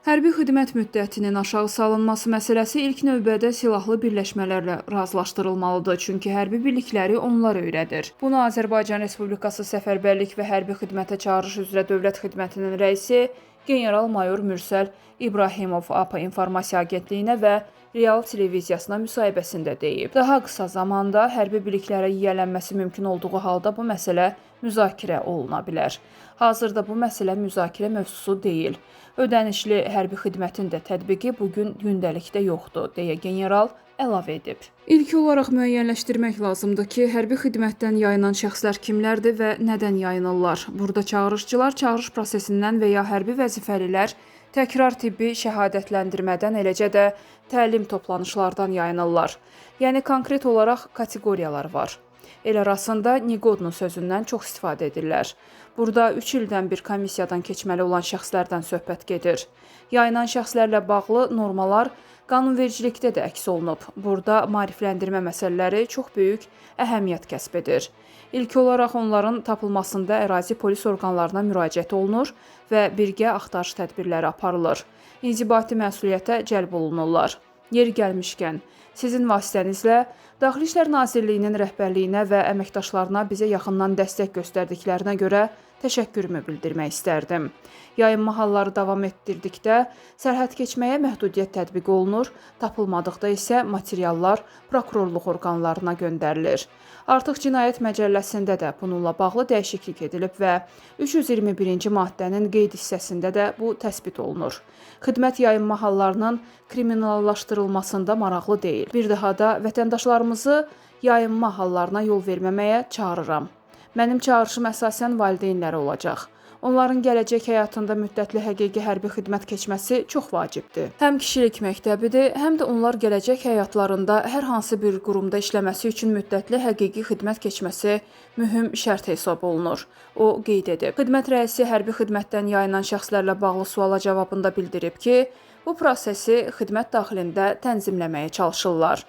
Hərbi xidmət müddətinin aşağı salınması məsələsi ilk növbədə silahlı birləşmələrlə razılaşdırılmalıdır, çünki hərbi birlikləri onlar öyrədir. Bunu Azərbaycan Respublikası Səfərbərlik və Hərbi Xidmətə Çağırış üzrə Dövlət Xidmətinin rəisi general-mayor Mürsəl İbrahimov APA İnformasiya Agentliyinə və Real televiziyasına müsahibəsində deyib. Daha qısa zamanda hərbi birliklərə yiyələnməsi mümkün olduğu halda bu məsələ müzakirə oluna bilər. Hazırda bu məsələ müzakirə mövzusu deyil. Ödənişli hərbi xidmətin də tətbiqi bugün gündəlikdə yoxdur, deyə general əlavə edib. İlk olaraq müəyyənləşdirmək lazımdır ki, hərbi xidmətdən yayınan şəxslər kimlərdir və nədən yayınırlar? Burada çağırışçılar çağırış prosesindən və ya hərbi vəzifəlilər təkrar tibbi şəhadətləndirmədən, eləcə də təlim toplanışlardan yayınırlar. Yəni konkret olaraq kateqoriyalar var. El arasında Nigodno sözündən çox istifadə edirlər. Burada 3 ildən bir komissiyadan keçməli olan şəxslərdən söhbət gedir. Yayınan şəxslərlə bağlı normalar qanunvericilikdə də əks olunub. Burada maarifləndirmə məsələləri çox böyük əhəmiyyət kəsb edir. İlk olaraq onların tapılmasında ərazi polis orqanlarına müraciət olunur və birgə axtarış tədbirləri aparılır. İnzibati məsuliyyətə cəlb olunurlar. Yeri gəlmişkən, sizin vasitənizlə Daxili İşlər Nazirliyinin rəhbərliyinə və əməkdaşlarına bizə yaxından dəstək göstərdiklərinə görə təşəkkürümü bildirmək istərdim. Yayınma halları davam etdirdikdə sərhəd keçməyə məhdudiyyət tətbiq olunur, tapılmadıqda isə materiallar prokurorluq orqanlarına göndərilir. Artıq Cinayət Məcəlləsində də bununla bağlı dəyişiklik edilib və 321-ci maddənin qeyd hissəsində də bu təsbit olunur. Xidmət yayınma hallarının kriminallaşdırılmasında maraqlı deyil. Bir daha da vətəndaşlarımızı yayınma hallarına yol verməməyə çağırıram. Mənim çağırışım əsasən valideynlərə olacaq. Onların gələcək həyatında müddətli həqiqi hərbi xidmət keçməsi çox vacibdir. Həm kişilik məktəbidir, həm də onlar gələcək həyatlarında hər hansı bir qurumda işləməsi üçün müddətli həqiqi xidmət keçməsi mühüm şərt hesab olunur. O qeyd edib. Xidmət rəisi hərbi xidmətdən yayınan şəxslərlə bağlı suala cavabında bildirib ki, bu prosesi xidmət daxilində tənzimləməyə çalışırlar.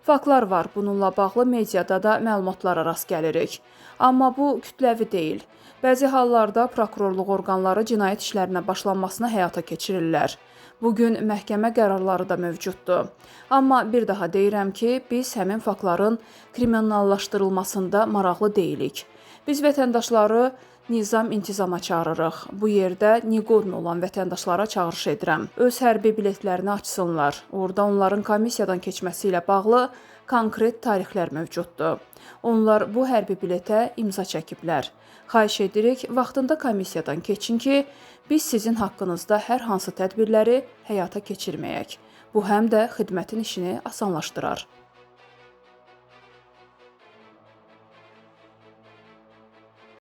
Faktlar var, bununla bağlı mediada da məlumatlara rast gəlirik. Amma bu kütləvi deyil. Bəzi hallarda prokurorluq orqanları cinayət işlərinə başlanmasına həyata keçirirlər. Bugün məhkəmə qərarları da mövcuddur. Amma bir daha deyirəm ki, biz həmin faktların kriminallaşdırılmasında maraqlı deyilik. Biz vətəndaşları nizam-intizama çağırırıq. Bu yerdə Nigodno olan vətəndaşlara çağırış edirəm. Öz hərbi biletlərini açsınlar. Orada onların komissiyadan keçməsi ilə bağlı konkret tarixlər mövcuddur. Onlar bu hərbi biletə imza çəkiblər. Xahiş edirik, vaxtında komissiyadan keçin ki, biz sizin haqqınızda hər hansı tədbirləri həyata keçirməyək. Bu həm də xidmətin işini asanlaşdırar.